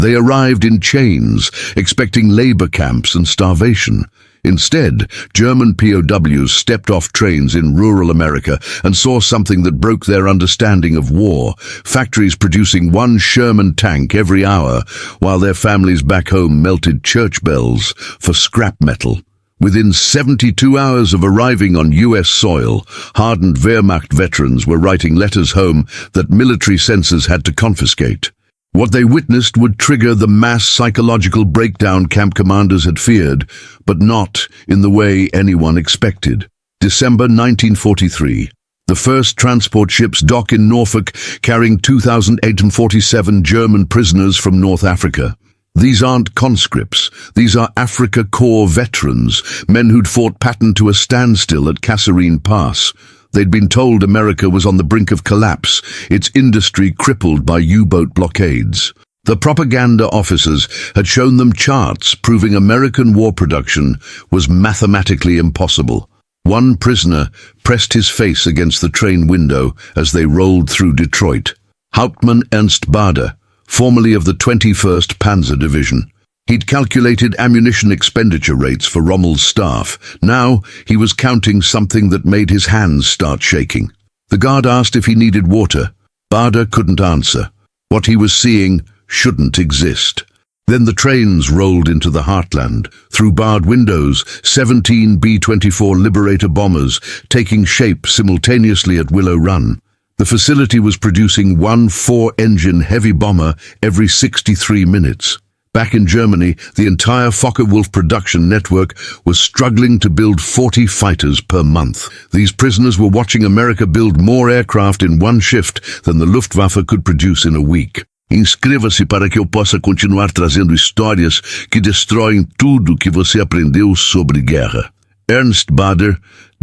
They arrived in chains, expecting labor camps and starvation. Instead, German POWs stepped off trains in rural America and saw something that broke their understanding of war: factories producing one Sherman tank every hour, while their families back home melted church bells for scrap metal. Within 72 hours of arriving on US soil, hardened Wehrmacht veterans were writing letters home that military censors had to confiscate. What they witnessed would trigger the mass psychological breakdown camp commanders had feared, but not in the way anyone expected. December 1943. The first transport ships dock in Norfolk, carrying 2,847 German prisoners from North Africa. These aren't conscripts. These are Africa Corps veterans, men who'd fought Patton to a standstill at Kasserine Pass. They'd been told America was on the brink of collapse, its industry crippled by U-boat blockades. The propaganda officers had shown them charts proving American war production was mathematically impossible. One prisoner pressed his face against the train window as they rolled through Detroit. Hauptmann Ernst Bader, formerly of the 21st Panzer Division. He'd calculated ammunition expenditure rates for Rommel's staff. Now he was counting something that made his hands start shaking. The guard asked if he needed water. Bader couldn't answer. What he was seeing shouldn't exist. Then the trains rolled into the heartland. Through barred windows, 17 B-24 Liberator bombers taking shape simultaneously at Willow Run. The facility was producing one 4-engine heavy bomber every 63 minutes. Back in Germany, the entire Focke-Wulf production network was struggling to build 40 fighters per month. These prisoners were watching America build more aircraft in one shift than the Luftwaffe could produce in a week. Inscreva-se para que eu possa continuar trazendo histórias que destroem tudo que você aprendeu sobre guerra. Ernst Bader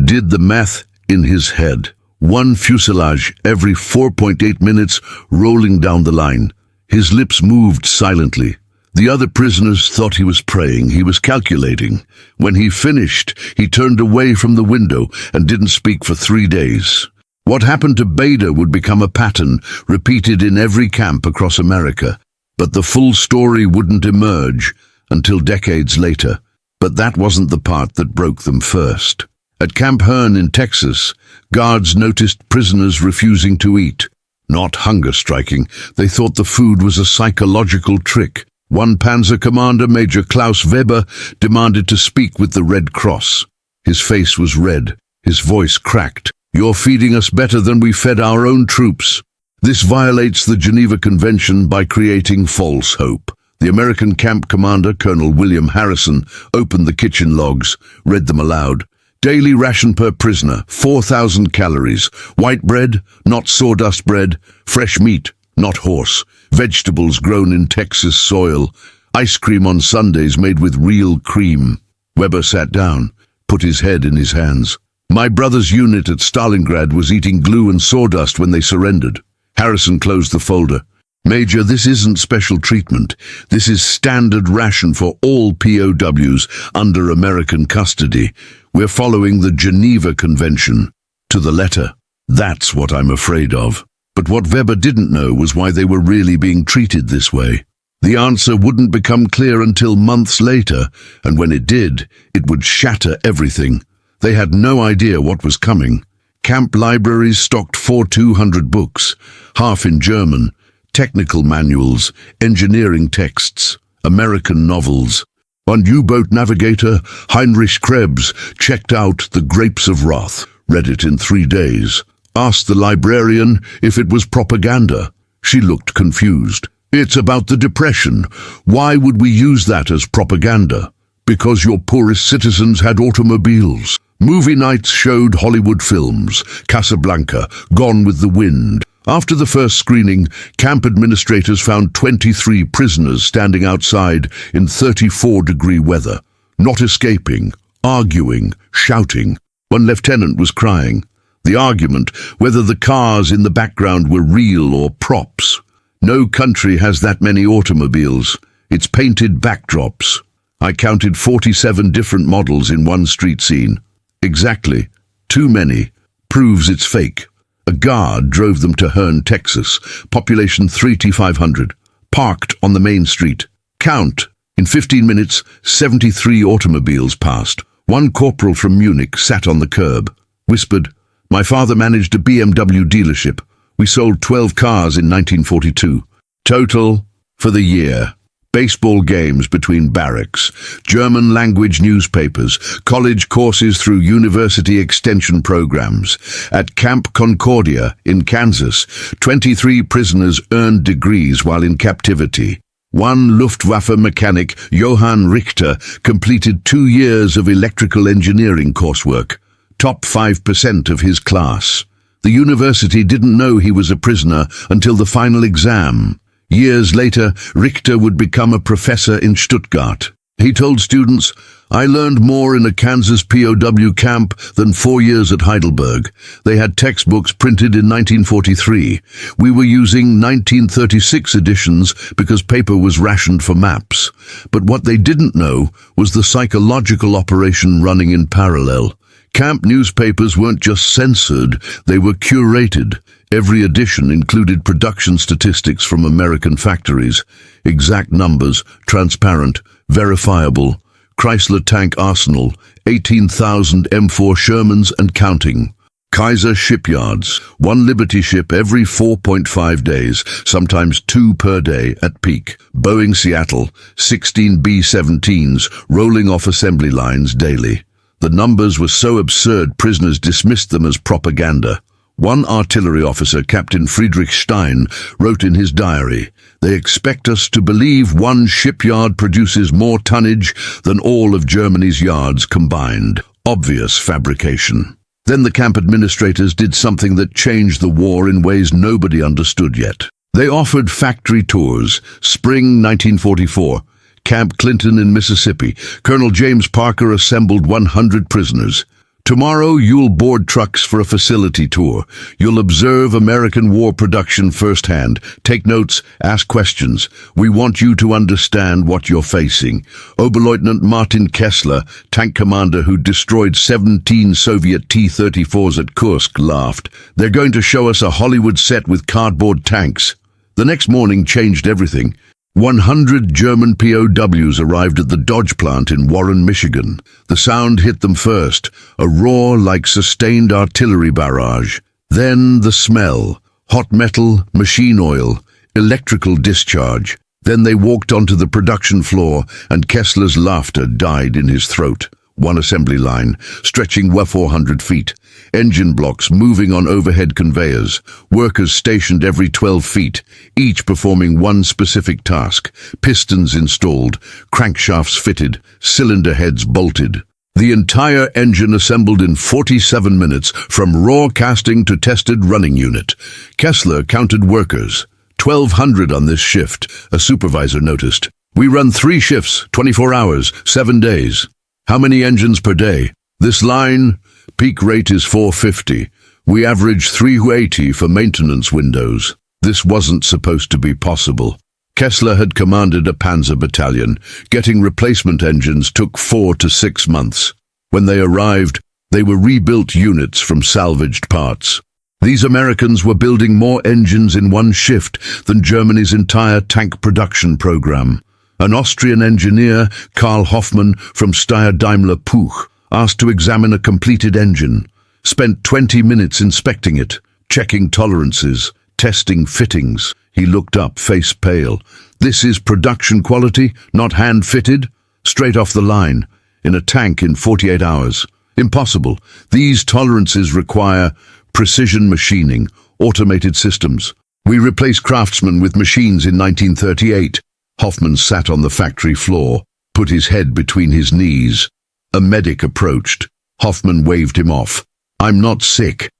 did the math in his head. One fuselage every 4.8 minutes rolling down the line. His lips moved silently. The other prisoners thought he was praying, he was calculating. When he finished, he turned away from the window and didn't speak for 3 days. What happened to Bader would become a pattern, repeated in every camp across America. But the full story wouldn't emerge until decades later. But that wasn't the part that broke them first. At Camp Hearn in Texas, guards noticed prisoners refusing to eat. Not hunger striking, they thought the food was a psychological trick. One Panzer commander, Major Klaus Weber, demanded to speak with the Red Cross. His face was red, his voice cracked. "You're feeding us better than we fed our own troops." This violates the Geneva Convention by creating false hope. The American camp commander, Colonel William Harrison, opened the kitchen logs, read them aloud. Daily ration per prisoner, 4,000 calories. White bread, not sawdust bread. Fresh meat, not horse. Vegetables grown in Texas soil. Ice cream on Sundays made with real cream. Weber sat down, put his head in his hands. "My brother's unit at Stalingrad was eating glue and sawdust when they surrendered." Harrison closed the folder. "Major, this isn't special treatment. This is standard ration for all POWs under American custody. We're following the Geneva Convention to the letter. That's what I'm afraid of." But what Weber didn't know was why they were really being treated this way. The answer wouldn't become clear until months later, and when it did, it would shatter everything. They had no idea what was coming. Camp libraries stocked 200 books, half in German, technical manuals, engineering texts, American novels. One U-boat navigator, Heinrich Krebs, checked out The Grapes of Wrath, read it in 3 days. Asked the librarian if it was propaganda. She looked confused. "It's about the Depression. Why would we use that as propaganda?" "Because your poorest citizens had automobiles. Movie nights showed Hollywood films, Casablanca, Gone with the Wind." After the first screening, camp administrators found 23 prisoners standing outside in 34-degree weather, not escaping, arguing, shouting. One lieutenant was crying. The argument, whether the cars in the background were real or props. No country has that many automobiles. It's painted backdrops. I counted 47 different models in one street scene. Exactly. Too many. Proves it's fake. A guard drove them to Hearn, Texas. Population 3,500. parked on the main street. Count. In 15 minutes, 73 automobiles passed. One corporal from Munich sat on the curb, whispered, "My father managed a BMW dealership. We sold 12 cars in 1942. Total for the year. Baseball games between barracks, German language newspapers, college courses through university extension programs. At Camp Concordia in Kansas, 23 prisoners earned degrees while in captivity. One Luftwaffe mechanic, Johann Richter, completed 2 years of electrical engineering coursework. Top 5% of his class. The university didn't know he was a prisoner until the final exam. Years later, Richter would become a professor in Stuttgart. He told students, "I learned more in a Kansas POW camp than 4 years at Heidelberg. They had textbooks printed in 1943. We were using 1936 editions because paper was rationed for maps. But what they didn't know was the psychological operation running in parallel. Camp newspapers weren't just censored, they were curated. Every edition included production statistics from American factories. Exact numbers, transparent, verifiable. Chrysler Tank Arsenal, 18,000 M4 Shermans and counting. Kaiser shipyards, 1 Liberty ship every 4.5 days, sometimes 2 per day at peak. Boeing Seattle, 16 B-17s rolling off assembly lines daily. The numbers were so absurd prisoners dismissed them as propaganda. One artillery officer, Captain Friedrich Stein, wrote in his diary, "They expect us to believe one shipyard produces more tonnage than all of Germany's yards combined. Obvious fabrication." Then the camp administrators did something that changed the war in ways nobody understood yet. They offered factory tours. Spring 1944. Camp Clinton in Mississippi. Colonel James Parker assembled 100 prisoners. "Tomorrow you'll board trucks for a facility tour. You'll observe American war production firsthand. Take notes, ask questions. We want you to understand what you're facing." Oberleutnant Martin Kessler, tank commander who destroyed 17 Soviet T-34s at Kursk, laughed. "They're going to show us a Hollywood set with cardboard tanks." The next morning changed everything. 100 German POWs arrived at the Dodge plant in Warren, Michigan. The sound hit them first, a roar like sustained artillery barrage. Then the smell, hot metal, machine oil, electrical discharge. Then they walked onto the production floor, and Kessler's laughter died in his throat. One assembly line, stretching 400 feet. Engine blocks moving on overhead conveyors. Workers stationed every 12 feet, each performing one specific task. Pistons installed, crankshafts fitted, cylinder heads bolted. The entire engine assembled in 47 minutes, from raw casting to tested running unit. Kessler counted workers. 1,200 on this shift, a supervisor noticed. "We run 3 shifts, 24 hours, 7 days. How many engines per day?" "This line, peak rate is 450. We average 380 for maintenance windows." This wasn't supposed to be possible. Kessler had commanded a panzer battalion. Getting replacement engines took 4 to 6 months. When they arrived, they were rebuilt units from salvaged parts. These Americans were building more engines in one shift than Germany's entire tank production program. An Austrian engineer, Karl Hoffmann from Steyr Daimler Puch, asked to examine a completed engine. Spent 20 minutes inspecting it, checking tolerances, testing fittings. He looked up, face pale. "This is production quality, not hand-fitted? Straight off the line, in a tank in 48 hours. Impossible. These tolerances require precision machining, automated systems. We replaced craftsmen with machines in 1938. Hoffman sat on the factory floor, put his head between his knees. A medic approached. Hoffman waved him off. "I'm not sick.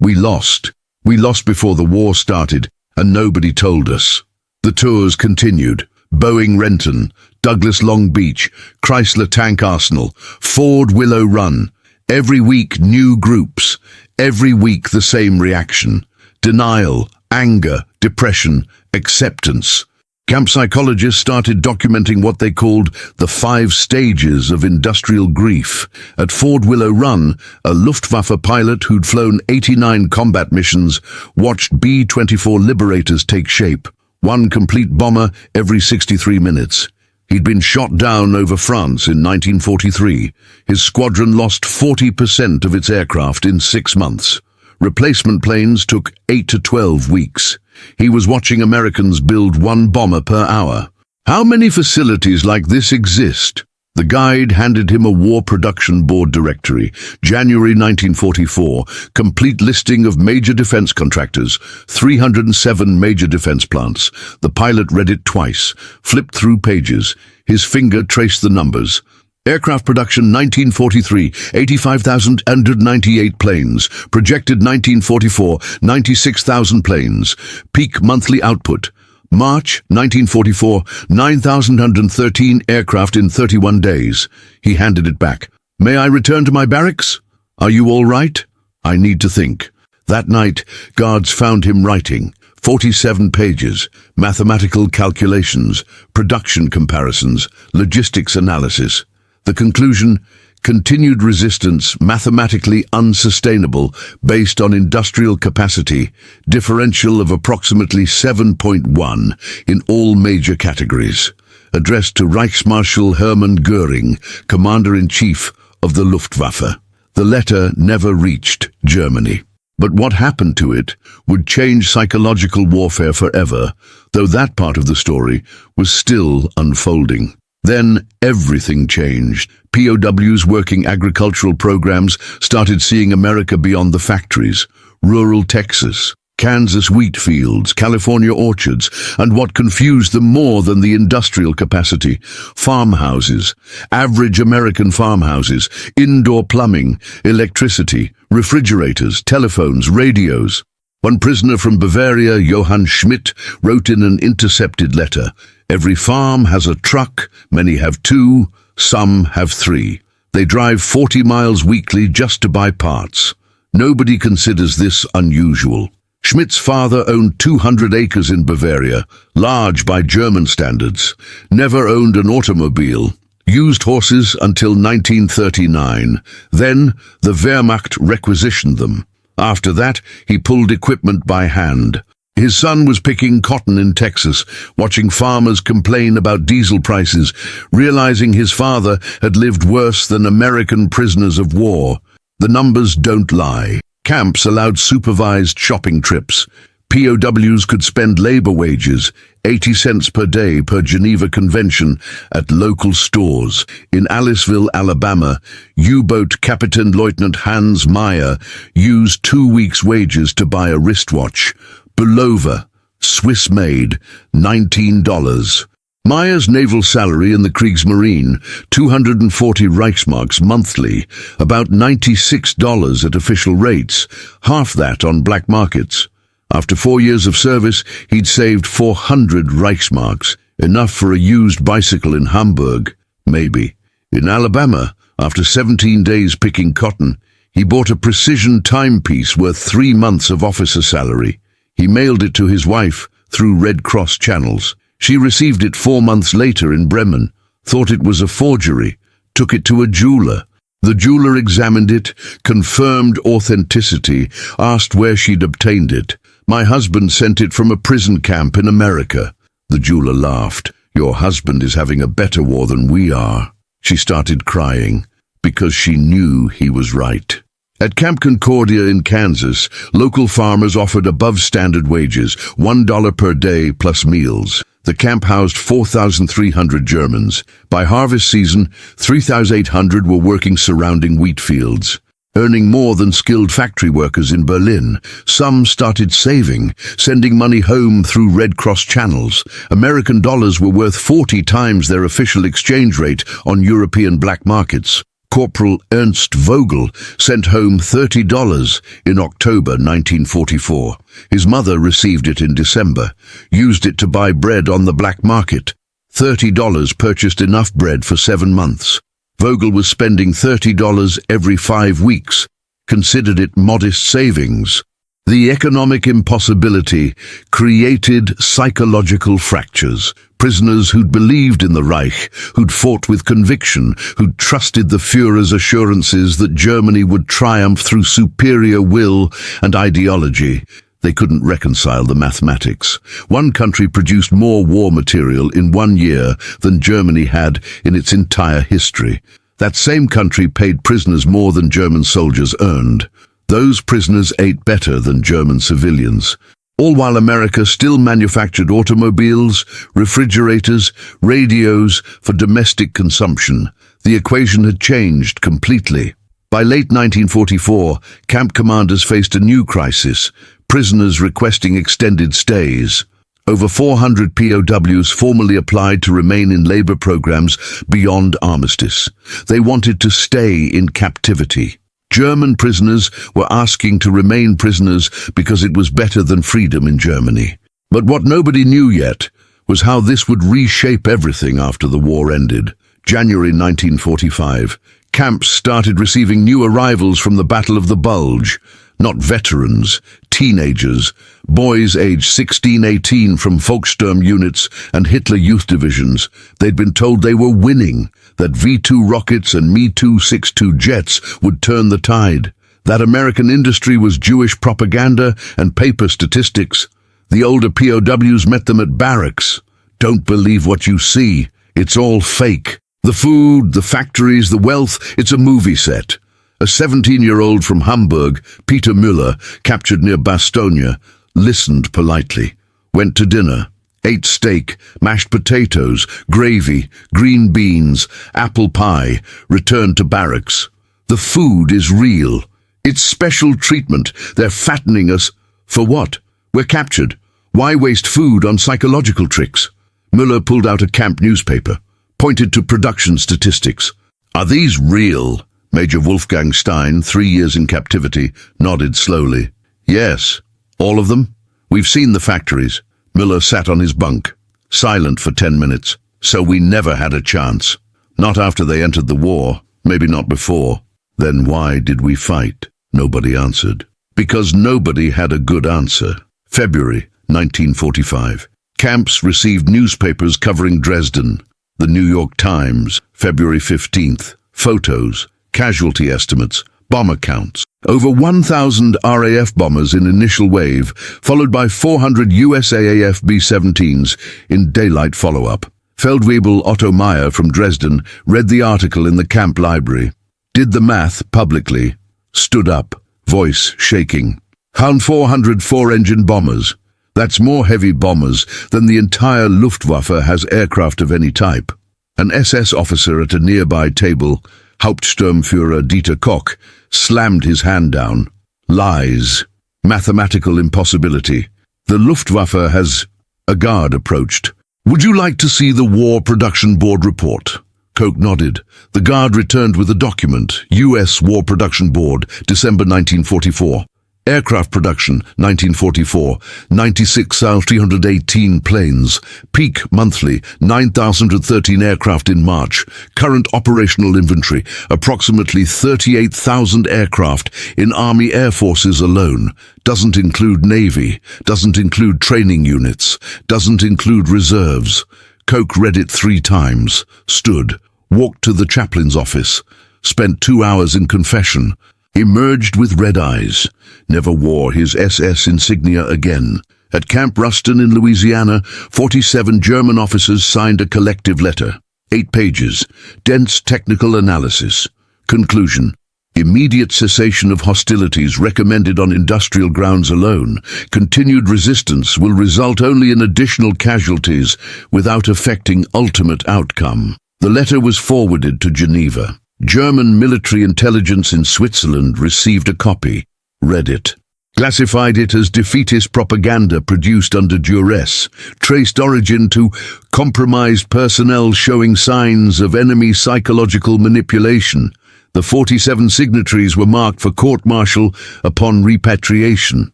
We lost. We lost before the war started, and nobody told us." The tours continued. Boeing Renton, Douglas Long Beach, Chrysler Tank Arsenal, Ford Willow Run. Every week new groups. Every week the same reaction. Denial, anger, depression, acceptance. Camp psychologists started documenting what they called the 5 stages of industrial grief. At Ford Willow Run, a Luftwaffe pilot who'd flown 89 combat missions watched B-24 Liberators take shape. one complete bomber every 63 minutes. He'd been shot down over France in 1943. His squadron lost 40% of its aircraft in 6 months. Replacement planes took 8 to 12 weeks. He was watching Americans build one bomber per hour. How many facilities like this exist? The guide handed him a War Production Board directory, January 1944, complete listing of major defense contractors, 307 major defense plants. The pilot read it twice, flipped through pages. His finger traced the numbers. Aircraft production 1943, 85,198 planes. Projected 1944, 96,000 planes. Peak monthly output. March 1944, 9,113 aircraft in 31 days. He handed it back. May I return to my barracks? Are you all right? I need to think. That night, guards found him writing. 47 pages, mathematical calculations, production comparisons, logistics analysis. The conclusion: continued resistance, mathematically unsustainable, based on industrial capacity, differential of approximately 7.1 in all major categories. Addressed to Reichsmarschall Hermann Göring, Commander-in-Chief of the Luftwaffe. The letter never reached Germany. But what happened to it would change psychological warfare forever, though that part of the story was still unfolding. Then everything changed. POWs working agricultural programs started seeing America beyond the factories. Rural Texas, Kansas wheat fields, California orchards, and what confused them more than the industrial capacity: farmhouses, average American farmhouses, indoor plumbing, electricity, refrigerators, telephones, radios. One prisoner from Bavaria, Johann Schmidt, wrote in an intercepted letter, "Every farm has a truck, many have 2, some have 3. They drive 40 miles weekly just to buy parts. Nobody considers this unusual." Schmidt's father owned 200 acres in Bavaria, large by German standards, never owned an automobile, used horses until 1939. Then the Wehrmacht requisitioned them. After that, he pulled equipment by hand. His son was picking cotton in Texas, watching farmers complain about diesel prices, realizing his father had lived worse than American prisoners of war. The numbers don't lie. Camps allowed supervised shopping trips. POWs could spend labor wages, 80 cents per day per Geneva Convention, at local stores. In Aliceville, Alabama, U-boat Captain Lieutenant Hans Meyer used 2 weeks' wages to buy a wristwatch. Bulova, Swiss-made, $19. Meyer's naval salary in the Kriegsmarine, 240 Reichsmarks monthly, about $96 at official rates, half that on black markets. After 4 years of service, he'd saved 400 Reichsmarks, enough for a used bicycle in Hamburg, maybe. In Alabama, after 17 days picking cotton, he bought a precision timepiece worth 3 months of officer salary. He mailed it to his wife through Red Cross channels. She received it 4 months later in Bremen, thought it was a forgery, took it to a jeweler. The jeweler examined it, confirmed authenticity, asked where she'd obtained it. "My husband sent it from a prison camp in America." The jeweler laughed. "Your husband is having a better war than we are." She started crying, because she knew he was right. At Camp Concordia in Kansas, local farmers offered above-standard wages, $1 per day plus meals. The camp housed 4,300 Germans. By harvest season, 3,800 were working surrounding wheat fields, earning more than skilled factory workers in Berlin. Some started saving, sending money home through Red Cross channels. American dollars were worth 40 times their official exchange rate on European black markets. Corporal Ernst Vogel sent home $30 in October 1944. His mother received it in December, used it to buy bread on the black market. $30 purchased enough bread for 7 months. Vogel was spending $30 every 5 weeks, considered it modest savings. The economic impossibility created psychological fractures. Prisoners who'd believed in the Reich, who'd fought with conviction, who'd trusted the Führer's assurances that Germany would triumph through superior will and ideology. They couldn't reconcile the mathematics. One country produced more war material in 1 year than Germany had in its entire history. That same country paid prisoners more than German soldiers earned. Those prisoners ate better than German civilians. All while America still manufactured automobiles, refrigerators, radios for domestic consumption. The equation had changed completely. By late 1944, camp commanders faced a new crisis, prisoners requesting extended stays. Over 400 POWs formally applied to remain in labor programs beyond armistice. They wanted to stay in captivity. German prisoners were asking to remain prisoners because it was better than freedom in Germany. But what nobody knew yet was how this would reshape everything after the war ended. January 1945. Camps started receiving new arrivals from the Battle of the Bulge. Not veterans, teenagers, boys aged 16-18 from Volkssturm units and Hitler Youth divisions. They'd been told they were winning, that V-2 rockets and Me-262 jets would turn the tide. That American industry was Jewish propaganda and paper statistics. The older POWs met them at barracks. Don't believe what you see. It's all fake. The food, the factories, the wealth, it's a movie set. A 17-year-old from Hamburg, Peter Müller, captured near Bastogne, listened politely, went to dinner, ate steak, mashed potatoes, gravy, green beans, apple pie, returned to barracks. The food is real. It's special treatment. They're fattening us. For what? We're captured. Why waste food on psychological tricks? Müller pulled out a camp newspaper, pointed to production statistics. Are these real? Major Wolfgang Stein, 3 years in captivity, nodded slowly. Yes. All of them? We've seen the factories. Müller sat on his bunk, silent for 10 minutes. So we never had a chance. Not after they entered the war, maybe not before. Then why did we fight? Nobody answered. Because nobody had a good answer. February 1945. Camps received newspapers covering Dresden. The New York Times, February 15th. Photos, casualty estimates, bomber counts. Over 1,000 RAF bombers in initial wave, followed by 400 USAAF B-17s in daylight follow-up. Feldwebel Otto Meyer from Dresden read the article in the camp library, did the math publicly, stood up, voice shaking. 400 four-engine bombers. That's more heavy bombers than the entire Luftwaffe has aircraft of any type. An SS officer at a nearby table, Hauptsturmführer Dieter Koch, slammed his hand down. Lies. Mathematical impossibility. The Luftwaffe has... A guard approached. Would you like to see the War Production Board report? Koch nodded. The guard returned with a document. U.S. War Production Board, December 1944. Aircraft production, 1944, 96,318 planes. Peak monthly, 9,013 aircraft in March. Current operational inventory, approximately 38,000 aircraft in Army Air Forces alone. Doesn't include Navy, doesn't include training units, doesn't include reserves. Koch read it 3 times, stood, walked to the chaplain's office, spent 2 hours in confession, emerged with red eyes, never wore his SS insignia again. At Camp Ruston in Louisiana, 47 German officers signed a collective letter. 8 pages, dense technical analysis. Conclusion: immediate cessation of hostilities recommended on industrial grounds alone. Continued resistance will result only in additional casualties without affecting ultimate outcome. The letter was forwarded to Geneva. German military intelligence in Switzerland received a copy, read it, classified it as defeatist propaganda produced under duress, traced origin to compromised personnel showing signs of enemy psychological manipulation. The 47 signatories were marked for court-martial upon repatriation.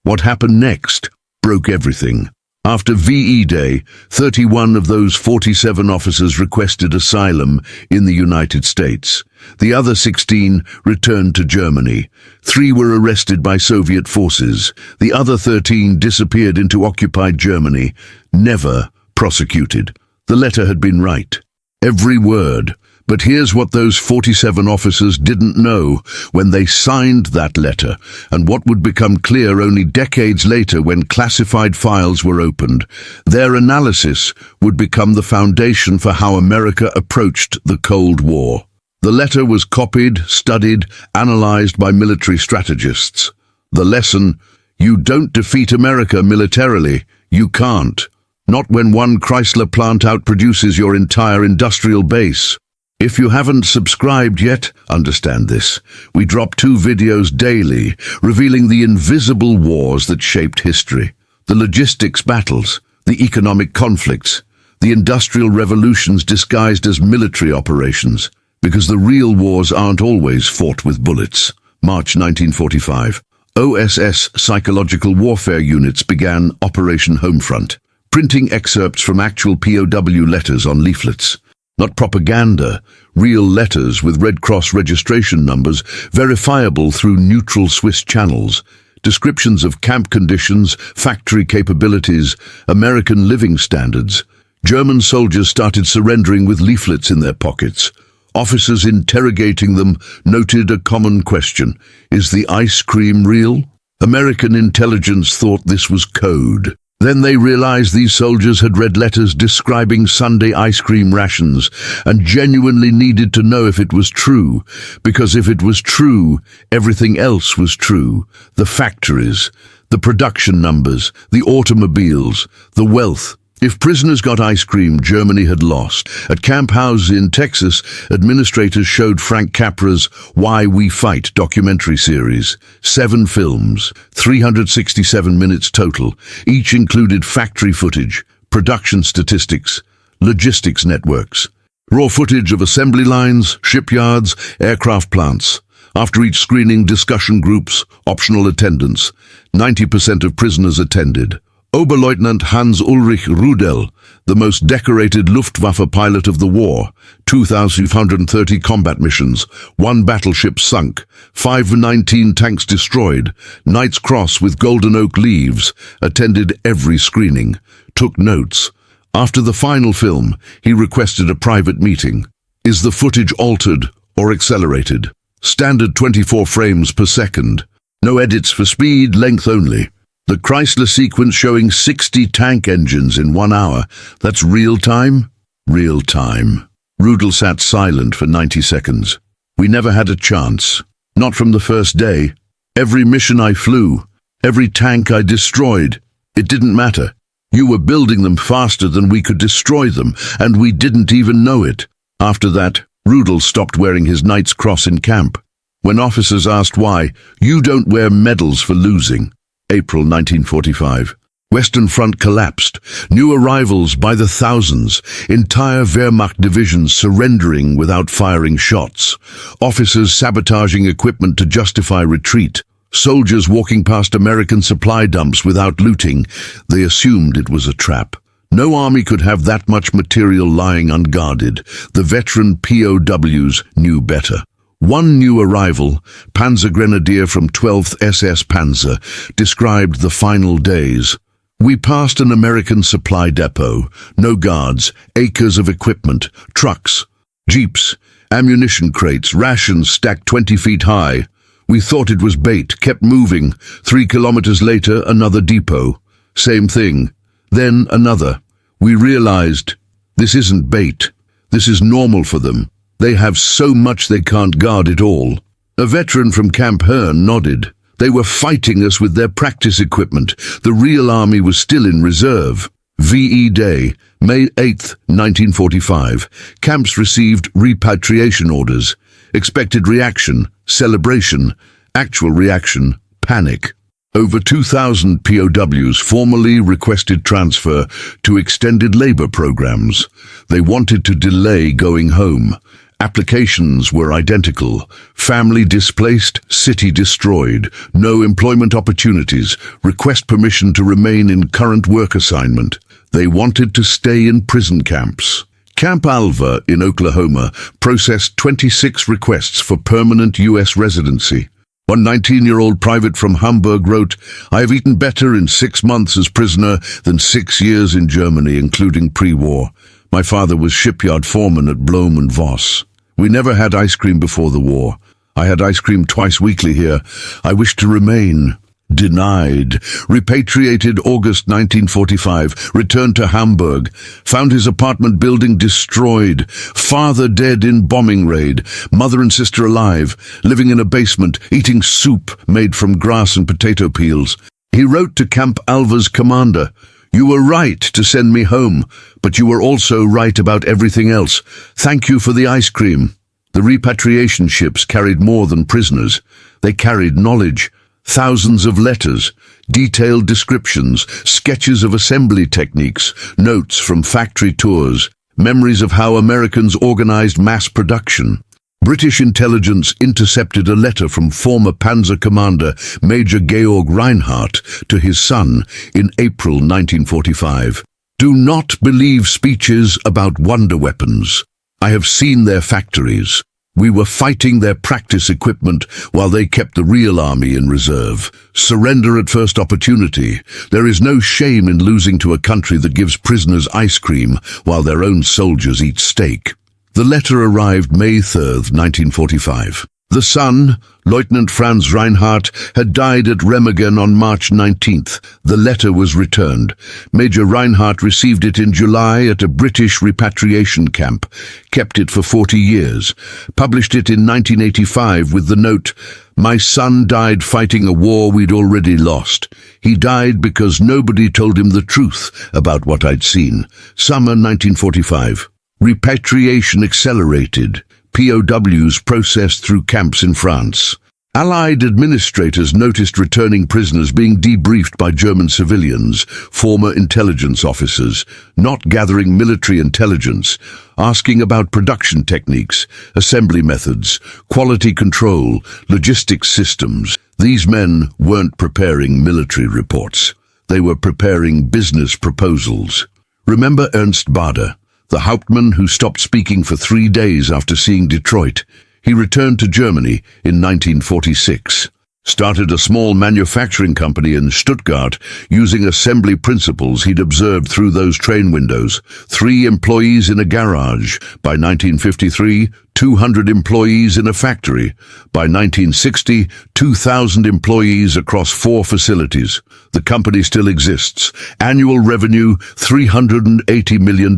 What happened next broke everything. After VE Day, 31 of those 47 officers requested asylum in the United States. The other 16 returned to Germany. 3 were arrested by Soviet forces. The other 13 disappeared into occupied Germany, never prosecuted. The letter had been right. Every word, But here's what those 47 officers didn't know when they signed that letter, and what would become clear only decades later when classified files were opened. Their analysis would become the foundation for how America approached the Cold War. The letter was copied, studied, analyzed by military strategists. The lesson: you don't defeat America militarily. You can't. Not when one Chrysler plant outproduces your entire industrial base. If you haven't subscribed yet, understand this. We drop 2 videos daily, revealing the invisible wars that shaped history, the logistics battles, the economic conflicts, the industrial revolutions disguised as military operations, because the real wars aren't always fought with bullets. March 1945. OSS Psychological Warfare Units began Operation Homefront, printing excerpts from actual POW letters on leaflets. Not propaganda, real letters with Red Cross registration numbers, verifiable through neutral Swiss channels, descriptions of camp conditions, factory capabilities, American living standards. German soldiers started surrendering with leaflets in their pockets. Officers interrogating them noted a common question: is the ice cream real? American intelligence thought this was code. Then they realized these soldiers had read letters describing Sunday ice cream rations and genuinely needed to know if it was true, because if it was true, everything else was true. The factories, the production numbers, the automobiles, the wealth. If prisoners got ice cream, Germany had lost. At Camp POWs in Texas, administrators showed Frank Capra's Why We Fight documentary series. 7 films, 367 minutes total. Each included factory footage, production statistics, logistics networks, raw footage of assembly lines, shipyards, aircraft plants. After each screening, discussion groups, optional attendance. 90% of prisoners attended. Oberleutnant Hans-Ulrich Rudel, the most decorated Luftwaffe pilot of the war, 2,530 combat missions, 1 battleship sunk, 519 tanks destroyed, Knight's Cross with Golden Oak leaves, attended every screening, took notes. After the final film, he requested a private meeting. Is the footage altered or accelerated? Standard 24 frames per second. No edits for speed, length only. The Chrysler sequence showing 60 tank engines in 1 hour. That's real time? Real time. Rudel sat silent for 90 seconds. We never had a chance. Not from the first day. Every mission I flew, every tank I destroyed, it didn't matter. You were building them faster than we could destroy them, and we didn't even know it. After that, Rudel stopped wearing his Knight's Cross in camp. When officers asked why, "You don't wear medals for losing." April 1945. Western Front collapsed. New arrivals by the thousands. Entire Wehrmacht divisions surrendering without firing shots. Officers sabotaging equipment to justify retreat. Soldiers walking past American supply dumps without looting. They assumed it was a trap. No army could have that much material lying unguarded. The veteran POWs knew better. One new arrival, Panzer Grenadier from 12th SS Panzer, described the final days. We passed an American supply depot. No guards, acres of equipment, trucks, jeeps, ammunition crates, rations stacked 20 feet high. We thought it was bait, kept moving. 3 kilometers later, another depot. Same thing. Then another. We realized, this isn't bait. This is normal for them. They have so much they can't guard it all. A veteran from Camp Hearn nodded. They were fighting us with their practice equipment. The real army was still in reserve. VE Day, May 8, 1945. Camps received repatriation orders. Expected reaction, celebration. Actual reaction, panic. Over 2,000 POWs formally requested transfer to extended labor programs. They wanted to delay going home. Applications were identical. Family displaced, city destroyed. No employment opportunities. Request permission to remain in current work assignment. They wanted to stay in prison camps. Camp Alva in Oklahoma processed 26 requests for permanent U.S. residency. One 19-year-old private from Hamburg wrote, "I have eaten better in 6 months as prisoner than 6 years in Germany, including pre-war. My father was shipyard foreman at Blohm and Voss." We never had ice cream before the war. I had ice cream twice weekly here. I wish to remain. Denied. Repatriated August 1945. Returned to Hamburg. Found his apartment building destroyed. Father dead in bombing raid. Mother and sister alive. Living in a basement. Eating soup made from grass and potato peels. He wrote to Camp Alva's commander, "You were right to send me home, but you were also right about everything else. Thank you for the ice cream." The repatriation ships carried more than prisoners. They carried knowledge. Thousands of letters, detailed descriptions, sketches of assembly techniques, notes from factory tours, memories of how Americans organized mass production. British intelligence intercepted a letter from former Panzer commander Major Georg Reinhardt to his son in April 1945. "Do not believe speeches about wonder weapons. I have seen their factories. We were fighting their practice equipment while they kept the real army in reserve. Surrender at first opportunity. There is no shame in losing to a country that gives prisoners ice cream while their own soldiers eat steak." The letter arrived May 3rd, 1945. The son, Lieutenant Franz Reinhardt, had died at Remagen on March 19th. The letter was returned. Major Reinhardt received it in July at a British repatriation camp, kept it for 40 years, published it in 1985 with the note, "My son died fighting a war we'd already lost. He died because nobody told him the truth about what I'd seen." Summer 1945. Repatriation accelerated. POWs processed through camps in France. Allied administrators noticed returning prisoners being debriefed by German civilians, former intelligence officers, not gathering military intelligence, asking about production techniques, assembly methods, quality control, logistics systems. These men weren't preparing military reports. They were preparing business proposals. Remember Ernst Bader, the Hauptmann who stopped speaking for 3 days after seeing Detroit? He returned to Germany in 1946, started a small manufacturing company in Stuttgart using assembly principles he'd observed through those train windows. 3 employees in a garage. By 1953, 200 employees in a factory. By 1960, 2,000 employees across 4 facilities. The company still exists. Annual revenue, $380 million.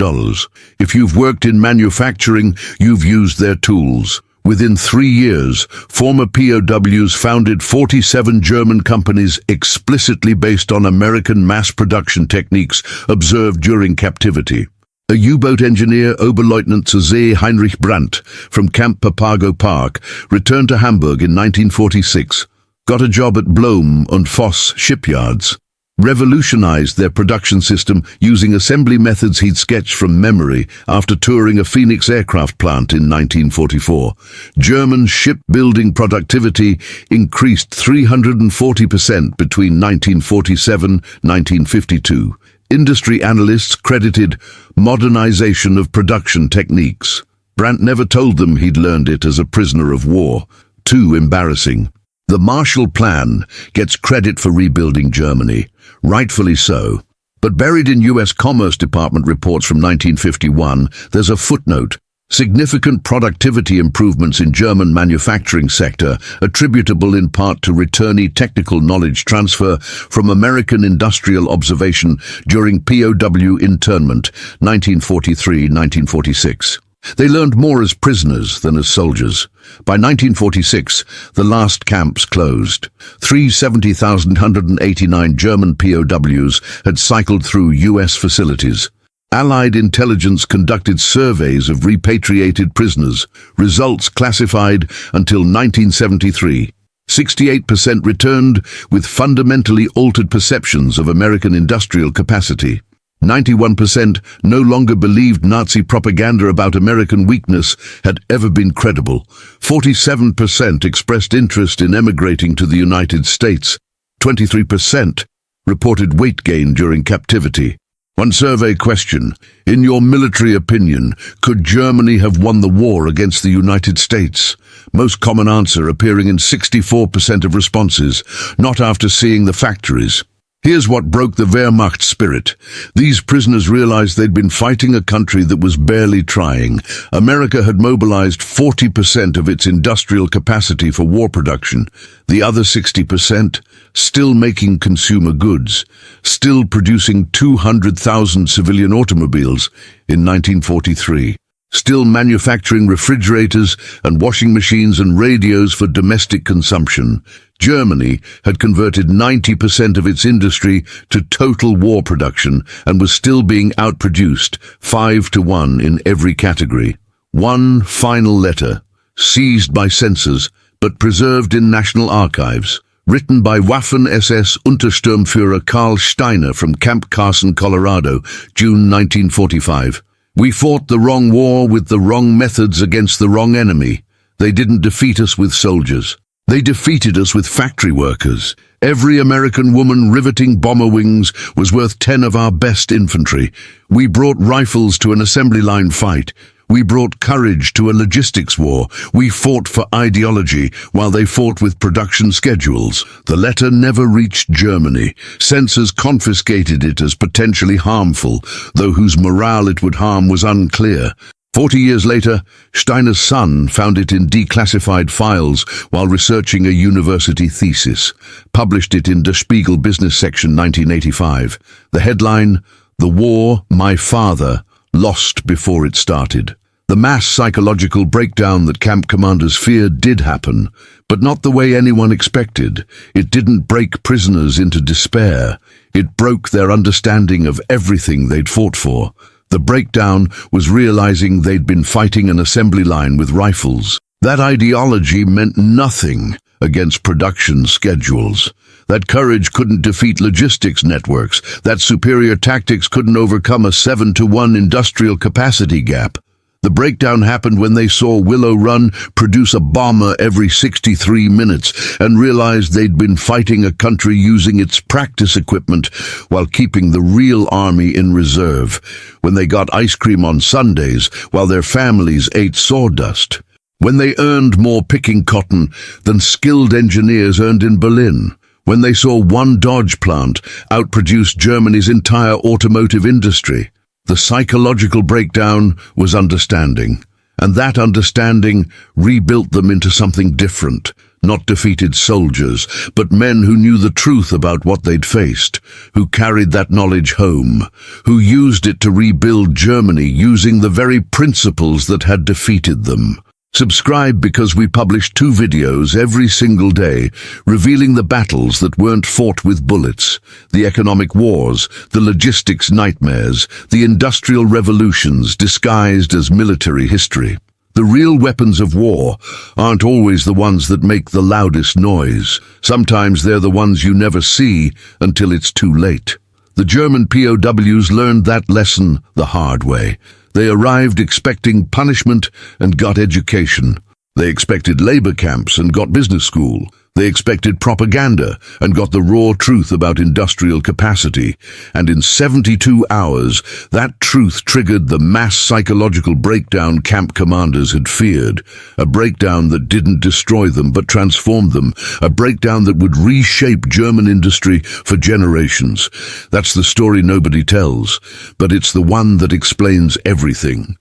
If you've worked in manufacturing, you've used their tools. Within 3 years, former POWs founded 47 German companies explicitly based on American mass production techniques observed during captivity. A U-boat engineer, Oberleutnant zur See Heinrich Brandt, from Camp Papago Park, returned to Hamburg in 1946, got a job at Blom und Voss shipyards, revolutionized their production system using assembly methods he'd sketched from memory after touring a Phoenix aircraft plant in 1944. German shipbuilding productivity increased 340% between 1947 and 1952. Industry analysts credited modernization of production techniques. Brandt never told them he'd learned it as a prisoner of war. Too embarrassing. The Marshall Plan gets credit for rebuilding Germany, rightfully so. But buried in U.S. Commerce Department reports from 1951, there's a footnote. Significant productivity improvements in German manufacturing sector, attributable in part to returnee technical knowledge transfer from American industrial observation during POW internment, 1943-1946. They learned more as prisoners than as soldiers. By 1946, the last camps closed. 370,189 German POWs had cycled through U.S. facilities. Allied intelligence conducted surveys of repatriated prisoners, results classified until 1973. 68% returned with fundamentally altered perceptions of American industrial capacity. 91% no longer believed Nazi propaganda about American weakness had ever been credible. 47% expressed interest in emigrating to the United States. 23% reported weight gain during captivity. One survey question: in your military opinion, could Germany have won the war against the United States? Most common answer appearing in 64% of responses: not after seeing the factories. Here's what broke the Wehrmacht's spirit. These prisoners realized they'd been fighting a country that was barely trying. America had mobilized 40% of its industrial capacity for war production. The other 60% still making consumer goods, still producing 200,000 civilian automobiles in 1943. Still manufacturing refrigerators and washing machines and radios for domestic consumption. Germany had converted 90% of its industry to total war production and was still being outproduced 5-1 in every category. One final letter, seized by censors but preserved in national archives, written by Waffen-SS Untersturmführer Karl Steiner from Camp Carson, Colorado, June 1945. We fought the wrong war with the wrong methods against the wrong enemy. They didn't defeat us with soldiers. They defeated us with factory workers. Every American woman riveting bomber wings was worth 10 of our best infantry. We brought rifles to an assembly line fight. We brought courage to a logistics war. We fought for ideology while they fought with production schedules. The letter never reached Germany. Censors confiscated it as potentially harmful, though whose morale it would harm was unclear. 40 years later, Steiner's son found it in declassified files while researching a university thesis. Published it in Der Spiegel Business Section 1985. The headline, "The War My Father Lost Before It Started." The mass psychological breakdown that camp commanders feared did happen, but not the way anyone expected. It didn't break prisoners into despair. It broke their understanding of everything they'd fought for. The breakdown was realizing they'd been fighting an assembly line with rifles. That ideology meant nothing against production schedules. That courage couldn't defeat logistics networks. That superior tactics couldn't overcome a 7-1 industrial capacity gap. The breakdown happened when they saw Willow Run produce a bomber every 63 minutes and realized they'd been fighting a country using its practice equipment while keeping the real army in reserve. When they got ice cream on Sundays while their families ate sawdust. When they earned more picking cotton than skilled engineers earned in Berlin. When they saw one Dodge plant outproduce Germany's entire automotive industry. The psychological breakdown was understanding, and that understanding rebuilt them into something different, not defeated soldiers, but men who knew the truth about what they'd faced, who carried that knowledge home, who used it to rebuild Germany using the very principles that had defeated them. Subscribe because we publish 2 videos every single day, revealing the battles that weren't fought with bullets, the economic wars, the logistics nightmares, the industrial revolutions disguised as military history. The real weapons of war aren't always the ones that make the loudest noise. Sometimes they're the ones you never see until it's too late. The German POWs learned that lesson the hard way. They arrived expecting punishment and got education. They expected labor camps and got business school. They expected propaganda and got the raw truth about industrial capacity. And in 72 hours, that truth triggered the mass psychological breakdown camp commanders had feared. A breakdown that didn't destroy them but transformed them. A breakdown that would reshape German industry for generations. That's the story nobody tells, but it's the one that explains everything.